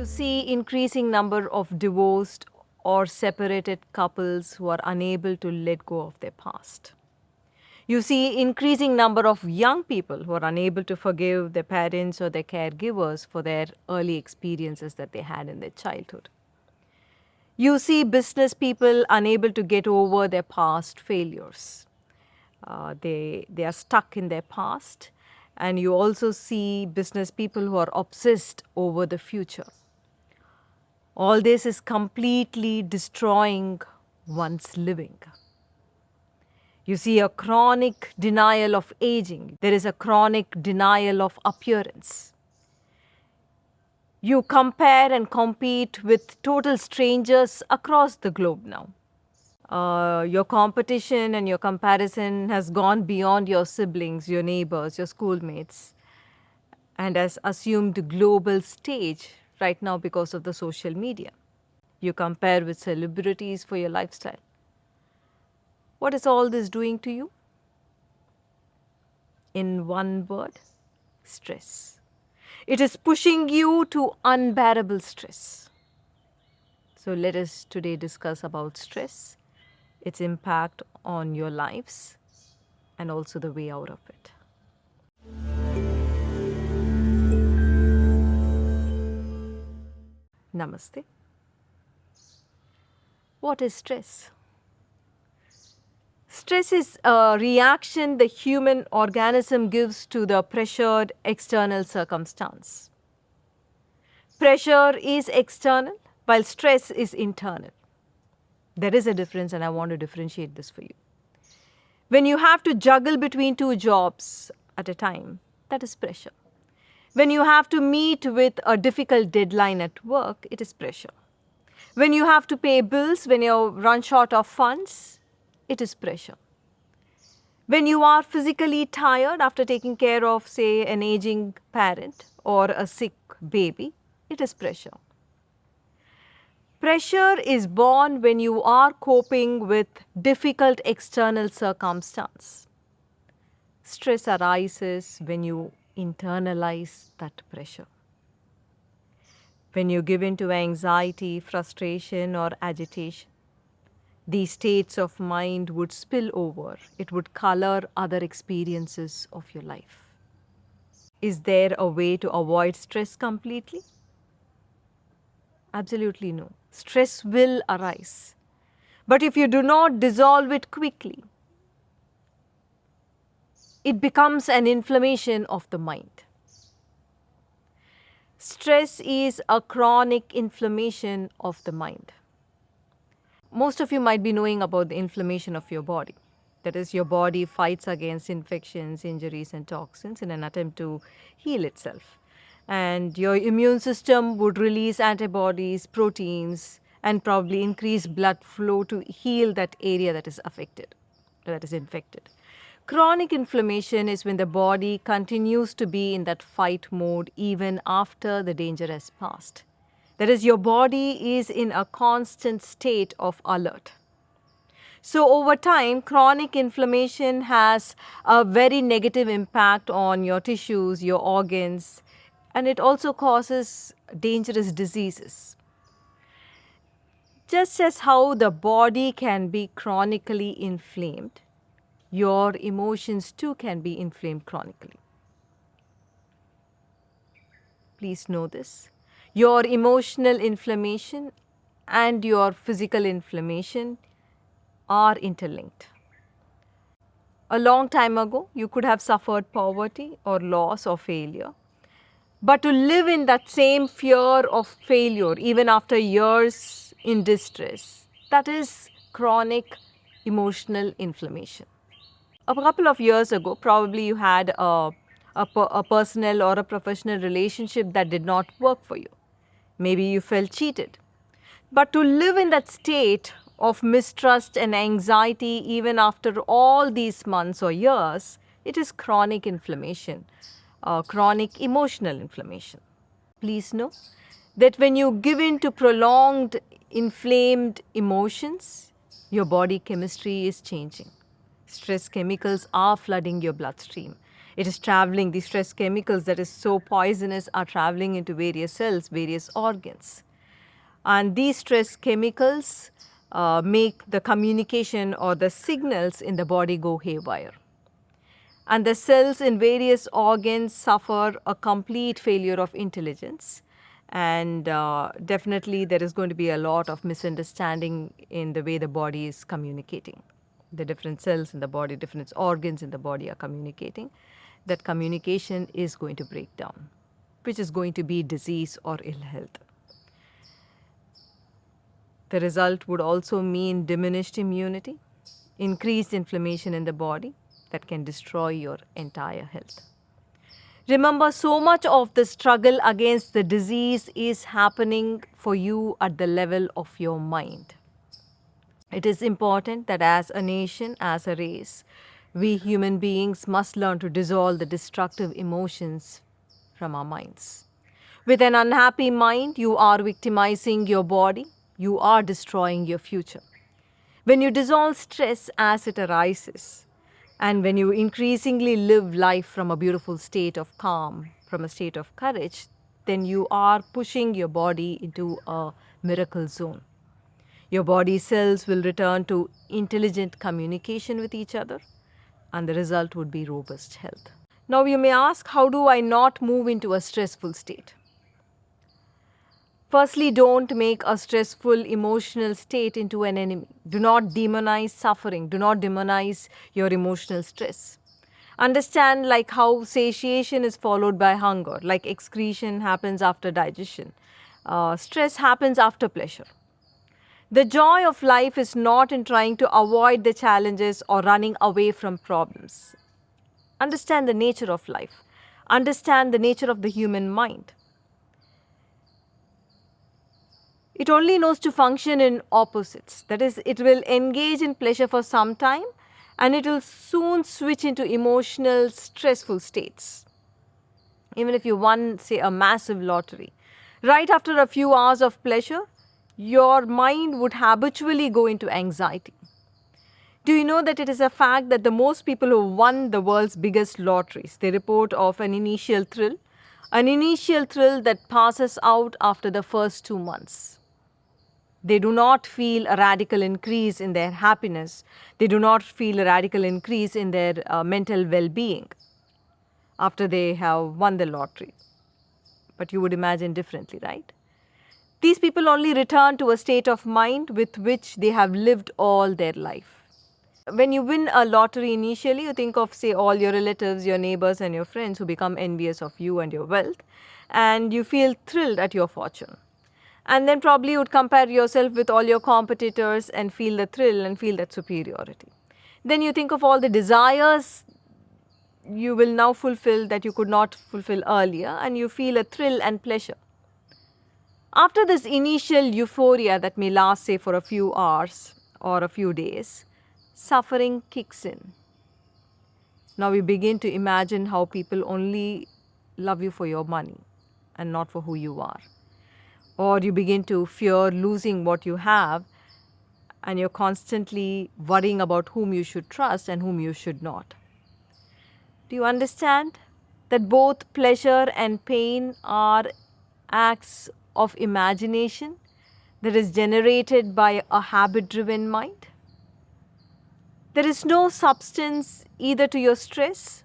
You see increasing number of divorced or separated couples who are unable to let go of their past. You see increasing number of young people who are unable to forgive their parents or their caregivers for their early experiences that they had in their childhood. You see business people unable to get over their past failures. They are stuck in their past, and you also see business people who are obsessed over the future. All this is completely destroying one's living. You see a chronic denial of aging. There is a chronic denial of appearance. You compare and compete with total strangers across the globe now. Your competition and your comparison has gone beyond your siblings, your neighbors, your schoolmates, and has assumed global stage right now because of the social media. You compare with celebrities for your lifestyle. What is all this doing to you? In one word, stress. It is pushing you to unbearable stress. So let us today discuss about stress, its impact on your lives, and also the way out of it. Namaste. What is stress? Stress is a reaction the human organism gives to the pressured external circumstance. Pressure is external while stress is internal. There is a difference, and I want to differentiate this for you. When you have to juggle between two jobs at a time, that is pressure. When you have to meet with a difficult deadline at work, it is pressure. When you have to pay bills, when you run short of funds, it is pressure. When you are physically tired after taking care of, say, an aging parent or a sick baby, it is pressure. Pressure is born when you are coping with difficult external circumstance. Stress arises when you internalize that pressure. When you give in to anxiety, frustration, or agitation, these states of mind would spill over. It would color other experiences of your life. Is there a way to avoid stress completely? Absolutely no. Stress will arise. But if you do not dissolve it quickly, it becomes an inflammation of the mind. Stress is a chronic inflammation of the mind. Most of you might be knowing about the inflammation of your body. That is, your body fights against infections, injuries, and toxins in an attempt to heal itself. And your immune system would release antibodies, proteins, and probably increase blood flow to heal that area that is affected, that is infected. Chronic inflammation is when the body continues to be in that fight mode even after the danger has passed. That is, your body is in a constant state of alert. So over time, chronic inflammation has a very negative impact on your tissues, your organs, and it also causes dangerous diseases. Just as how the body can be chronically inflamed, your emotions too can be inflamed chronically. Please know this. Your emotional inflammation and your physical inflammation are interlinked. A long time ago, you could have suffered poverty or loss or failure. But to live in that same fear of failure, even after years in distress, that is chronic emotional inflammation. A couple of years ago, probably you had a personal or a professional relationship that did not work for you. Maybe you felt cheated. But to live in that state of mistrust and anxiety even after all these months or years, it is chronic inflammation, chronic emotional inflammation. Please know that when you give in to prolonged inflamed emotions, your body chemistry is changing. Stress chemicals are flooding your bloodstream. It is traveling, the stress chemicals that is so poisonous are traveling into various cells, various organs. And these stress chemicals make the communication or the signals in the body go haywire. And the cells in various organs suffer a complete failure of intelligence. And definitely there is going to be a lot of misunderstanding in the way the body is communicating. The different cells in the body, different organs in the body are communicating. That communication is going to break down, which is going to be disease or ill health. The result would also mean diminished immunity, increased inflammation in the body that can destroy your entire health. Remember, so much of the struggle against the disease is happening for you at the level of your mind. It is important that as a nation, as a race, we human beings must learn to dissolve the destructive emotions from our minds. With an unhappy mind, you are victimizing your body, you are destroying your future. When you dissolve stress as it arises, and when you increasingly live life from a beautiful state of calm, from a state of courage, then you are pushing your body into a miracle zone. Your body cells will return to intelligent communication with each other, and the result would be robust health. Now you may ask, how do I not move into a stressful state? Firstly, don't make a stressful emotional state into an enemy. Do not demonize suffering. Do not demonize your emotional stress. Understand like how satiation is followed by hunger, like excretion happens after digestion. Stress happens after pleasure. The joy of life is not in trying to avoid the challenges or running away from problems. Understand the nature of life. Understand the nature of the human mind. It only knows to function in opposites. That is, it will engage in pleasure for some time and it will soon switch into emotional, stressful states. Even if you won, say, a massive lottery, right after a few hours of pleasure, your mind would habitually go into anxiety. Do you know that it is a fact that the most people who won the world's biggest lotteries, they report of an initial thrill that passes out after the first 2 months. They do not feel a radical increase in their happiness. They do not feel a radical increase in their mental well-being after they have won the lottery. But you would imagine differently, right? These people only return to a state of mind with which they have lived all their life. When you win a lottery initially, you think of, say, all your relatives, your neighbors and your friends who become envious of you and your wealth, and you feel thrilled at your fortune. And then probably you would compare yourself with all your competitors and feel the thrill and feel that superiority. Then you think of all the desires you will now fulfill that you could not fulfill earlier, and you feel a thrill and pleasure. After this initial euphoria that may last, say, for a few hours or a few days, suffering kicks in. Now we begin to imagine how people only love you for your money and not for who you are. Or you begin to fear losing what you have, and you're constantly worrying about whom you should trust and whom you should not. Do you understand that both pleasure and pain are acts of imagination that is generated by a habit-driven mind? There is no substance either to your stress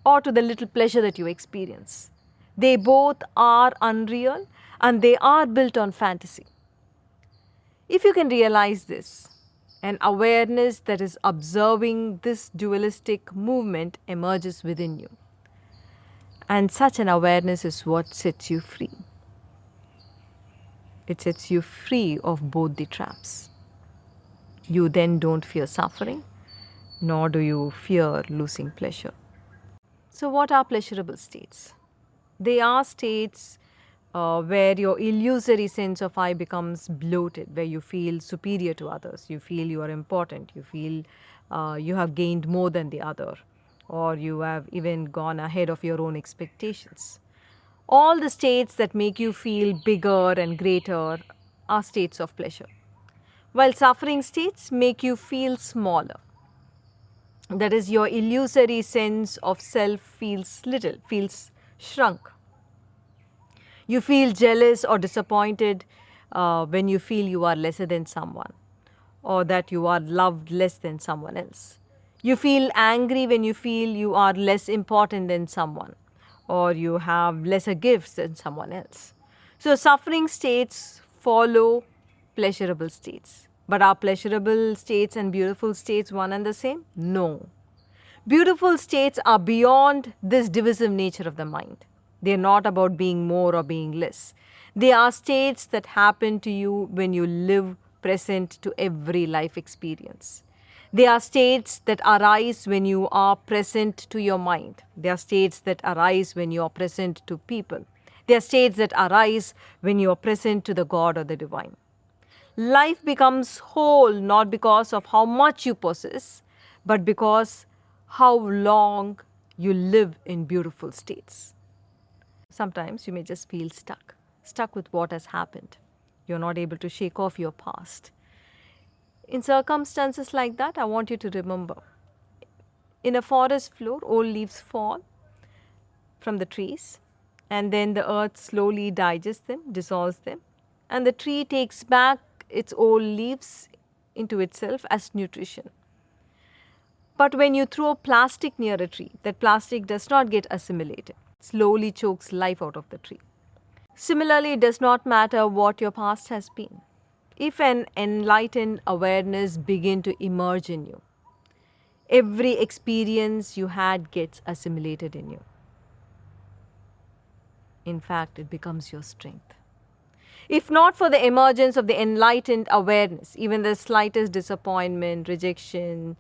or to the little pleasure that you experience. They both are unreal and they are built on fantasy. If you can realize this, an awareness that is observing this dualistic movement emerges within you. And such an awareness is what sets you free. It sets you free of both the traps. You then don't fear suffering, nor do you fear losing pleasure. So what are pleasurable states? They are states where your illusory sense of I becomes bloated, where you feel superior to others, you feel you are important, you feel you have gained more than the other, or you have even gone ahead of your own expectations. All the states that make you feel bigger and greater are states of pleasure, while suffering states make you feel smaller. That is, your illusory sense of self feels little, feels shrunk. You feel jealous or disappointed when you feel you are lesser than someone, or that you are loved less than someone else. You feel angry when you feel you are less important than someone, or you have lesser gifts than someone else. So, suffering states follow pleasurable states. But are pleasurable states and beautiful states one and the same? No. Beautiful states are beyond this divisive nature of the mind. They are not about being more or being less. They are states that happen to you when you live present to every life experience. They are states that arise when you are present to your mind. They are states that arise when you are present to people. They are states that arise when you are present to the God or the divine. Life becomes whole not because of how much you possess, but because how long you live in beautiful states. Sometimes you may just feel stuck with what has happened. You're not able to shake off your past. In circumstances like that, I want you to remember, in a forest floor, old leaves fall from the trees, and then the earth slowly digests them, dissolves them, and the tree takes back its old leaves into itself as nutrition. But when you throw plastic near a tree, that plastic does not get assimilated, slowly chokes life out of the tree. Similarly, it does not matter what your past has been. If an enlightened awareness begin to emerge in you, every experience you had gets assimilated in you. In fact, it becomes your strength. If not for the emergence of the enlightened awareness, even the slightest disappointment, rejection,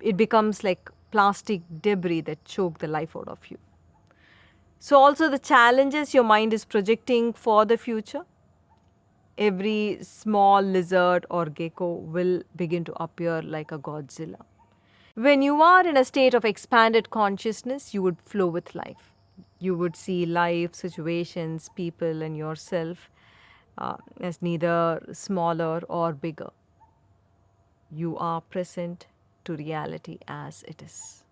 it becomes like plastic debris that choke the life out of you. So also the challenges your mind is projecting for the future, every small lizard or gecko will begin to appear like a Godzilla. When you are in a state of expanded consciousness, you would flow with life. You would see life, situations, people, and yourself as neither smaller or bigger. You are present to reality as it is.